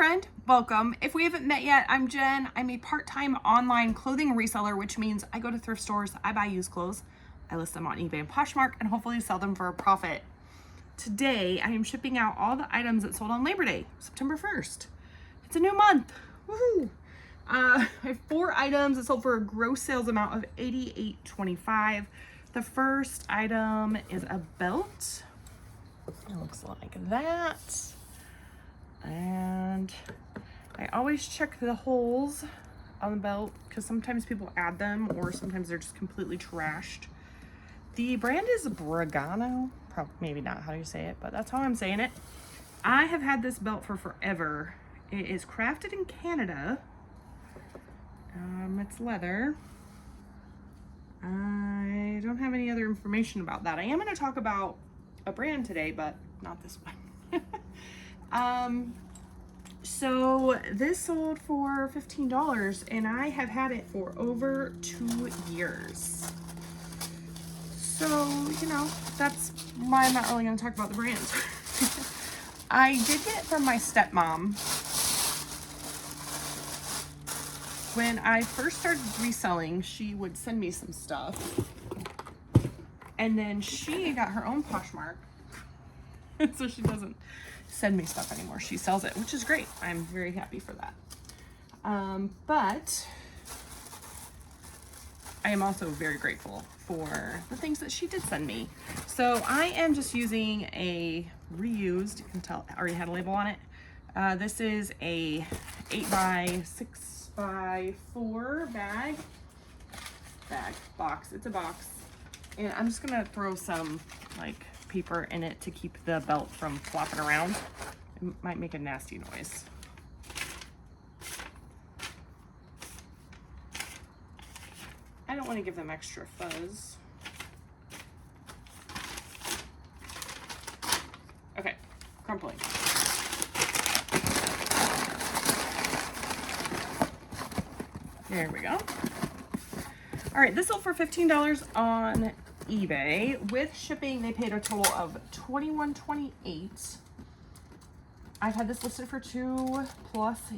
friend, welcome. If we haven't met yet, I'm Jen. I'm a part-time online clothing reseller, which means I go to thrift stores, I buy used clothes, I list them on eBay and Poshmark, and hopefully sell them for a profit. Today, I am shipping out all the items that sold on Labor Day, September 1st. It's a new month. Woohoo! I have 4 items that sold for a gross sales amount of $88.25. The first item is a belt. It looks like that. And I always check the holes on the belt because sometimes people add them or sometimes they're just completely trashed. The brand is Bragano. Probably, maybe not how you say it, but that's how I'm saying it. I have had this belt for forever. It is crafted in Canada. It's leather. I don't have any other information about that. I am going to talk about a brand today, but not this one. So this sold for $15 and I have had it for over 2 years. So, you know, that's why I'm not really going to talk about the brand. I did get it from my stepmom. When I first started reselling, she would send me some stuff. And then she got her own Poshmark. So she doesn't send me stuff anymore. She sells it, which is great. I'm very happy for that. But I am also very grateful for the things that she did send me. So I am just using a reused, you can tell I already had a label on it. This is a 8x6x4 box. It's a box. And I'm just gonna throw some like paper in it to keep the belt from flopping around. It might make a nasty noise. I don't want to give them extra fuzz. Okay, crumpling. There we go. All right, this sold for $15 on eBay. With shipping, they paid a total of $21.28. I've had this listed for 2+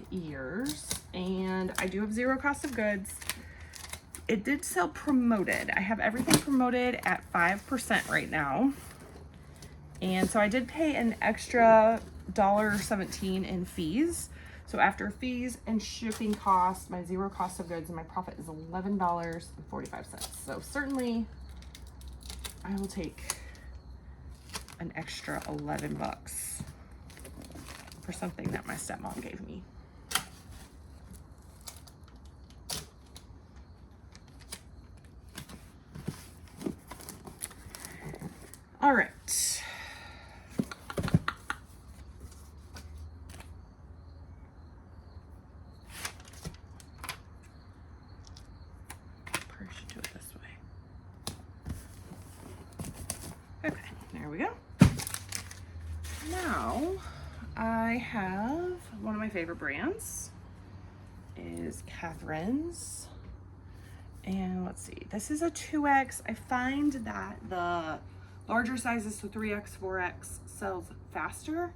years, and I do have 0 cost of goods. It did sell promoted. I have everything promoted at 5% right now. And so I did pay an extra $1.17 in fees. So after fees and shipping costs, my 0 cost of goods and my profit is $11.45. So certainly I will take an extra 11 bucks for something that my stepmom gave me. All right. Probably should do it this way. Okay, there we go. Now I have one of my favorite brands is Catherine's. And let's see, this is a 2X. I find that the larger sizes, so 3X, 4X, sells faster.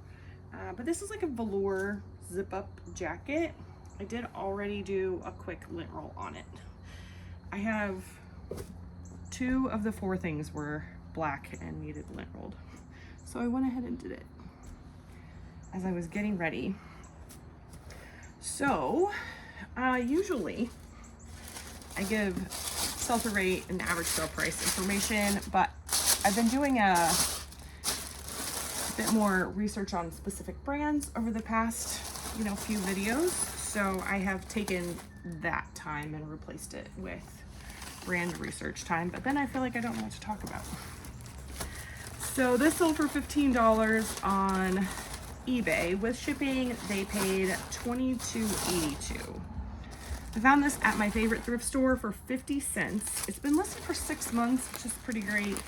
But this is like a velour zip-up jacket. I did already do a quick lint roll on it. I have 2 of the 4 things were black and needed lint rolled. So I went ahead and did it as I was getting ready. So usually I give sell-through rate and average sale price information, but I've been doing a bit more research on specific brands over the past, few videos. So I have taken that time and replaced it with brand research time, but then I feel like I don't know what to talk about. So this sold for $15 on eBay. With shipping, they paid $22.82. I found this at my favorite thrift store for 50 cents. It's been listed for 6 months, which is pretty great.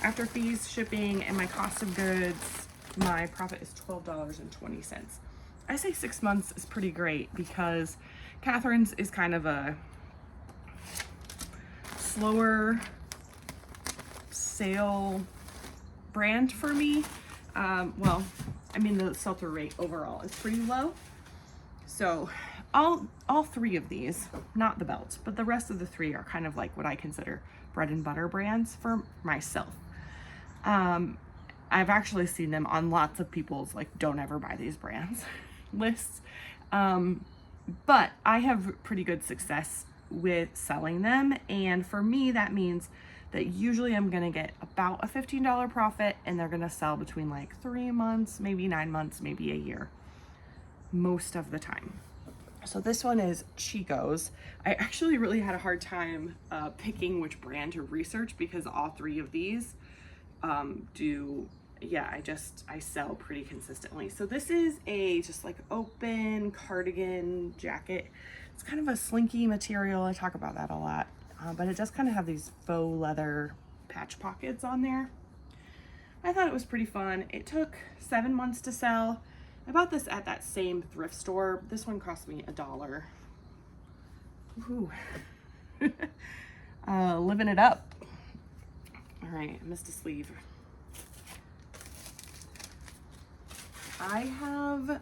After fees, shipping, and my cost of goods, my profit is $12.20. I say 6 months is pretty great because Catherine's is kind of a slower sale brand for me. Well, I mean, the sell-through rate overall is pretty low. So all three of these, not the belt, but the rest of the three are kind of like what I consider bread and butter brands for myself. I've actually seen them on lots of people's like don't ever buy these brands lists. But I have pretty good success with selling them, and for me that means that usually I'm gonna get about a $15 profit, and they're gonna sell between like 3 months, maybe 9 months, maybe a year, most of the time. So this one is Chico's. I actually really had a hard time picking which brand to research because all three of these I sell pretty consistently. So this is a just like open cardigan jacket. It's kind of a slinky material. I talk about that a lot, but it does kind of have these faux leather patch pockets on there. I thought it was pretty fun. It took 7 months to sell. I bought this at that same thrift store. This one cost me $1. Ooh. Living it up. All right, I missed a sleeve. I have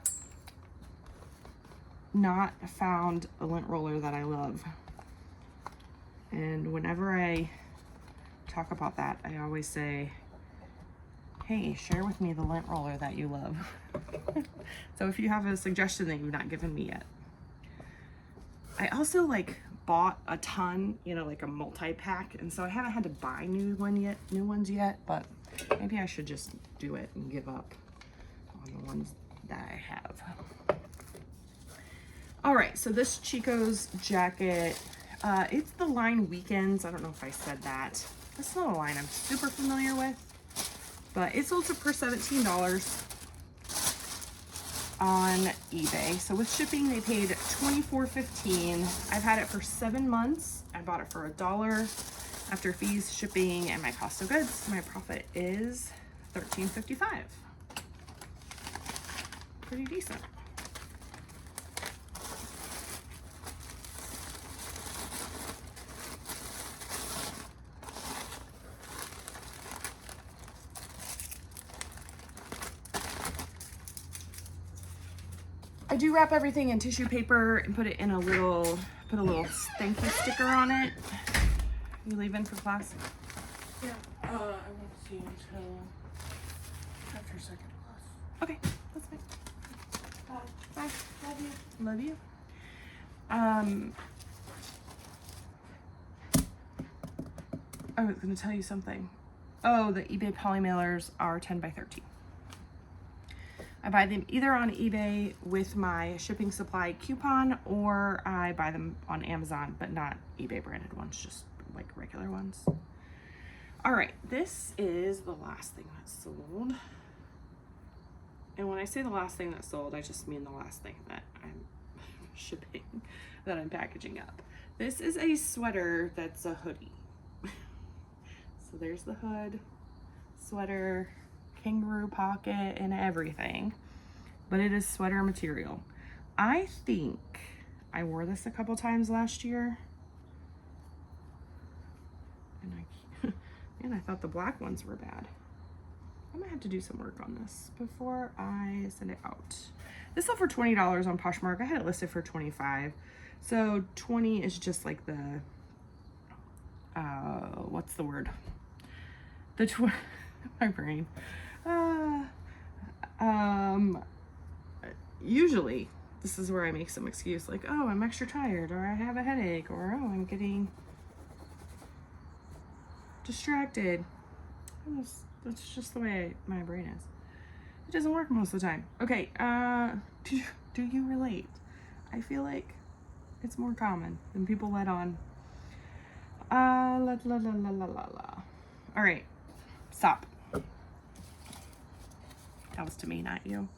not found a lint roller that I love. And whenever I talk about that, I always say, hey, share with me the lint roller that you love. So if you have a suggestion that you've not given me yet. I also like bought a ton, you know, like a multi-pack, and so I haven't had to buy new ones yet, but maybe I should just do it and give up on the ones that I have. All right, so this Chico's jacket, it's the line Weekends. I don't know if I said that. That's not a line I'm super familiar with, but it sold for $17 on eBay. So with shipping, they paid $24.15. I've had it for 7 months. I bought it for $1. After fees, shipping, and my cost of goods, my profit is $13.55. Pretty decent. I do wrap everything in tissue paper and put it in put a little thank you sticker on it. You leaving for class? Yeah, I won't see you until after second class. Okay, that's fine. Bye. Love you. Love you. I was gonna tell you something. Oh, the eBay poly mailers are 10 by 13. I buy them either on eBay with my shipping supply coupon, or I buy them on Amazon, but not eBay branded ones, just like regular ones. All right, this is the last thing that sold. And when I say the last thing that sold, I just mean the last thing that I'm shipping, that I'm packaging up. This is a sweater that's a hoodie. So there's the hood, sweater, kangaroo pocket, and everything, but it is sweater material. I think I wore this a couple times last year, and I thought the black ones were bad. I might have to do some work on this before I send it out. This sold for $20 on Poshmark. I had it listed for $25. So 20 is just like the, what's the word? My brain. Usually this is where I make some excuse like, oh, I'm extra tired, or I have a headache, or oh, I'm getting distracted. That's just the way my brain is. It doesn't work most of the time. Okay, do you relate? I feel like it's more common than people let on. All right, stop. That was to me, not you.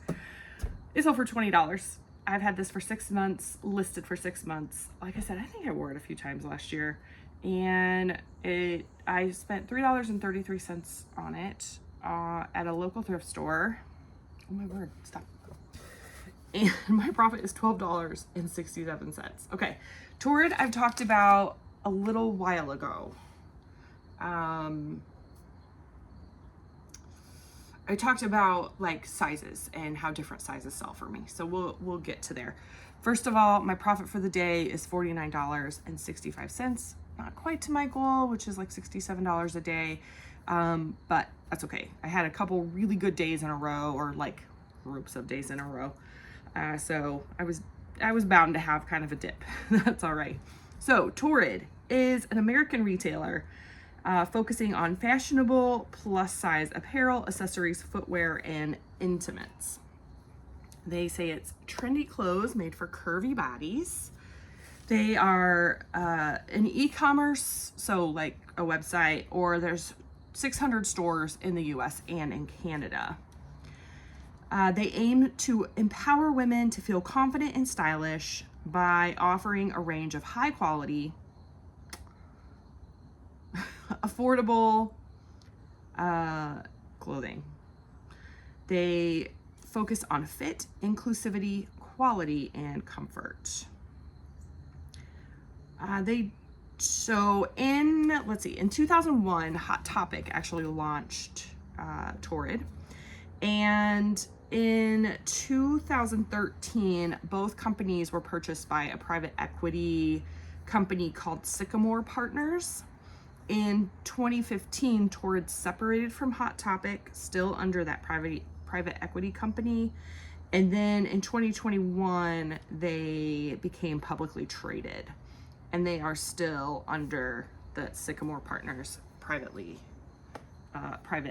It sold for $20. I've had this for 6 months, listed for 6 months. Like I said, I think I wore it a few times last year, and I spent $3.33 on it at a local thrift store. Oh my word, stop. And my profit is $12.67. Okay, Torrid I've talked about a little while ago. I talked about like sizes and how different sizes sell for me. So we'll get to there. First of all, my profit for the day is $49.65. Not quite to my goal, which is like $67 a day. But that's okay. I had a couple really good days in a row, or like groups of days in a row. So I was bound to have kind of a dip. That's all right. So Torrid is an American retailer focusing on fashionable plus size apparel, accessories, footwear, and intimates. They say it's trendy clothes made for curvy bodies. They are an e-commerce, so like a website, or there's 600 stores in the US and in Canada. They aim to empower women to feel confident and stylish by offering a range of high quality, affordable clothing. They focus on fit, inclusivity, quality, and comfort. In 2001, Hot Topic actually launched Torrid, and in 2013, both companies were purchased by a private equity company called Sycamore Partners. In 2015, Torrid separated from Hot Topic, still under that private equity company. And then in 2021, they became publicly traded, and they are still under the Sycamore Partners private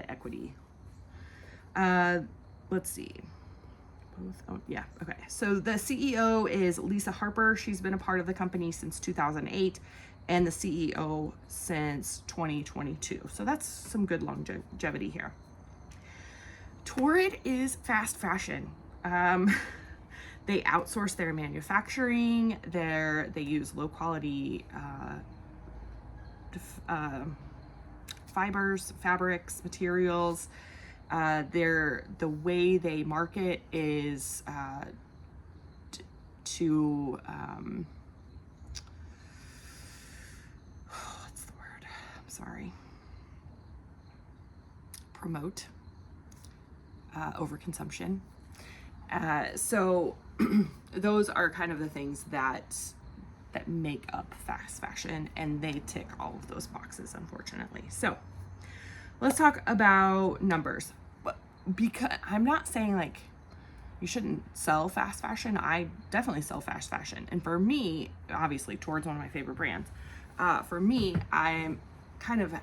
equity. Let's see. Okay. So the CEO is Lisa Harper. She's been a part of the company since 2008, and the CEO since 2022. So that's some good longevity here. Torrid is fast fashion. They outsource their manufacturing. They use low quality fibers, fabrics, materials. The way they market is to what's the word? I'm sorry. Promote overconsumption. So those are kind of the things that make up fast fashion, and they tick all of those boxes, unfortunately. So let's talk about numbers. Because I'm not saying like you shouldn't sell fast fashion. I definitely sell fast fashion. And for me, obviously, Torrid's one of my favorite brands. For me, I'm kind of,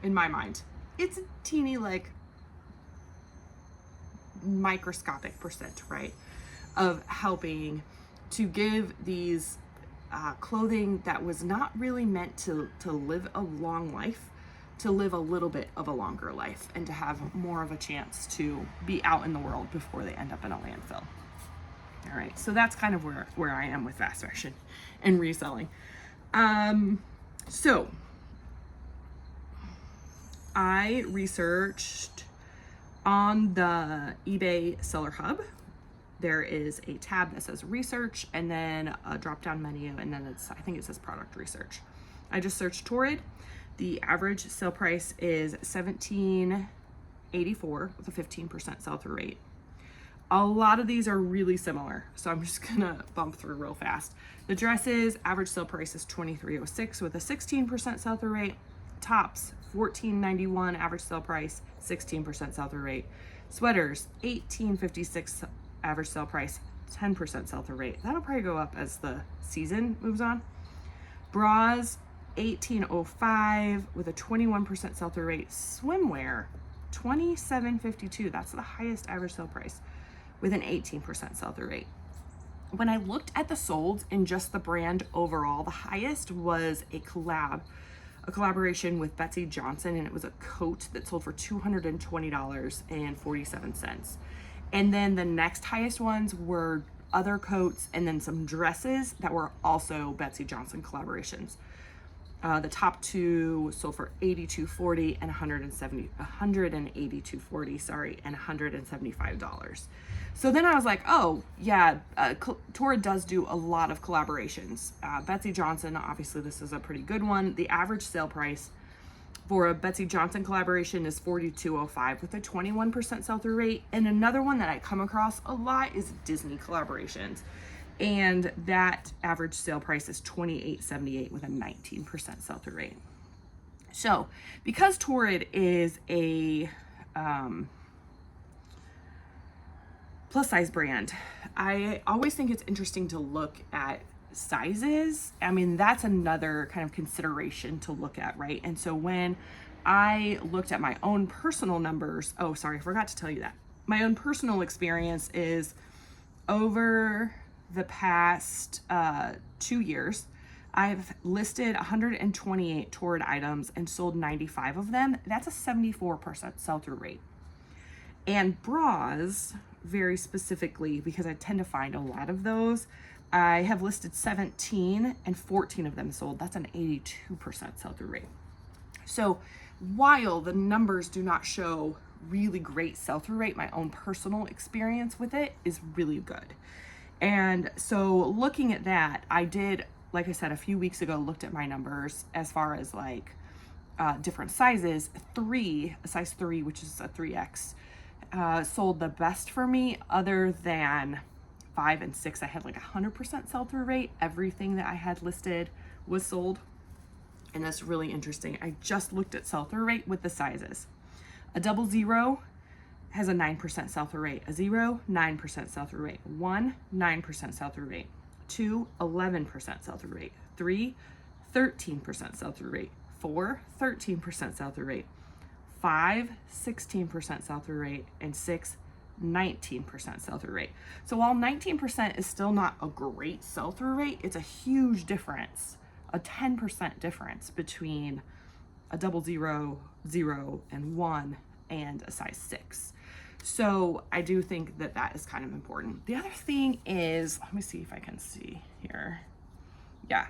in my mind, it's a teeny like microscopic percent, right, of helping to give these clothing that was not really meant to live a long life, to live a little bit of a longer life, and to have more of a chance to be out in the world before they end up in a landfill. All right, so that's kind of where I am with fast fashion and reselling. So I researched on the eBay Seller Hub. There is a tab that says research, and then a drop-down menu, and then I think it says product research. I just searched Torrid. The average sale price is $17.84 with a 15% sell-through rate. A lot of these are really similar, so I'm just gonna bump through real fast. The dresses, average sale price is $23.06 with a 16% sell-through rate. Tops, $14.91 average sale price, 16% sell-through rate. Sweaters, $18.56 average sale price, 10% sell-through rate. That'll probably go up as the season moves on. Bras, $18.05 with a 21% sell-through rate. Swimwear, $27.52. That's the highest average sale price with an 18% sell-through rate. When I looked at the solds in just the brand overall, the highest was a collaboration with Betsy Johnson, and it was a coat that sold for $220.47. And then the next highest ones were other coats and then some dresses that were also Betsy Johnson collaborations. The top two sold for $82.40 and $182.40, and $175. So then I was like, oh yeah, Torrid does do a lot of collaborations. Betsy Johnson, obviously this is a pretty good one. The average sale price for a Betsy Johnson collaboration is $42.05 with a 21% sell-through rate. And another one that I come across a lot is Disney collaborations. And that average sale price is $28.78 with a 19% sell-through rate. So because Torrid is a plus size brand, I always think it's interesting to look at sizes. I mean, that's another kind of consideration to look at, right? And so when I looked at my own personal numbers, oh, sorry, I forgot to tell you that. My own personal experience is over the past 2 years, I've listed 128 Torrid items and sold 95 of them. That's a 74% sell-through rate. And bras, very specifically, because I tend to find a lot of those, I have listed 17 and 14 of them sold. That's an 82% sell-through rate. So while the numbers do not show really great sell-through rate, my own personal experience with it is really good. And so looking at that, I did, like I said, a few weeks ago, looked at my numbers as far as like different sizes. A size 3, which is a 3X, sold the best for me. Other than 5 and 6, I had like 100% sell-through rate. Everything that I had listed was sold. And that's really interesting. I just looked at sell-through rate with the sizes. A 00 has a 9% sell-through rate. A 0, 9% sell-through rate. 1, 9% sell-through rate. 2, 11% sell-through rate. 3, 13% sell-through rate. 4, 13% sell-through rate. 5, 16% sell-through rate. And 6, 19% sell-through rate. So while 19% is still not a great sell-through rate, it's a huge difference, a 10% difference between a 00, 0, and 1 and a size 6. So I do think that that is kind of important. The other thing is, let me see if I can see here. Yeah.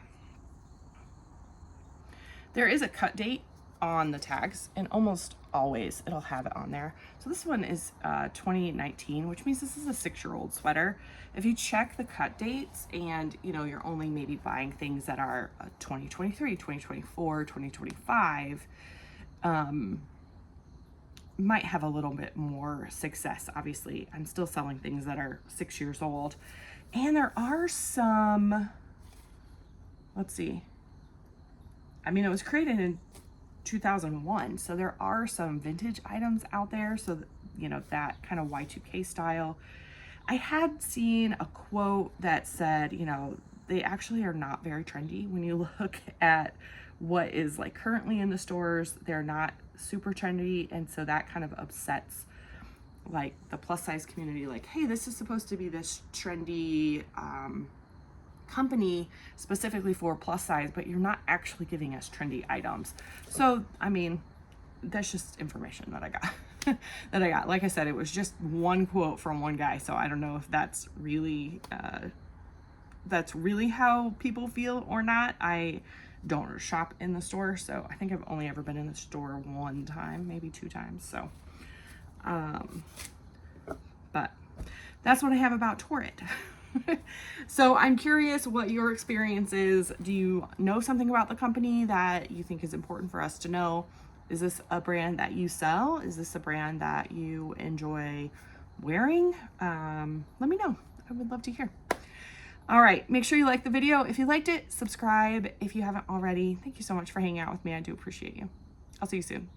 There is a cut date on the tags, and almost always it'll have it on there. So this one is 2019, which means this is a 6-year-old sweater. If you check the cut dates and you're only maybe buying things that are 2023, 2024, 2025, might have a little bit more success. Obviously, I'm still selling things that are 6 years old. And there are some, let's see. I mean, it was created in 2001, so there are some vintage items out there. So, that kind of Y2K style. I had seen a quote that said, they actually are not very trendy. When you look at what is like currently in the stores, they're not super trendy. And so that kind of upsets like the plus size community, like, hey, this is supposed to be this trendy company specifically for plus size, but you're not actually giving us trendy items. So, I mean, that's just information that I got. Like I said, it was just one quote from one guy. So I don't know if that's really how people feel or not. I don't shop in the store, so I think I've only ever been in the store one time, maybe 2 times. So, but that's what I have about Torrid. So I'm curious what your experience is. Do you know something about the company that you think is important for us to know? Is this a brand that you sell? Is this a brand that you enjoy wearing? Let me know. I would love to hear. All right, make sure you like the video. If you liked it, subscribe if you haven't already. Thank you so much for hanging out with me. I do appreciate you. I'll see you soon.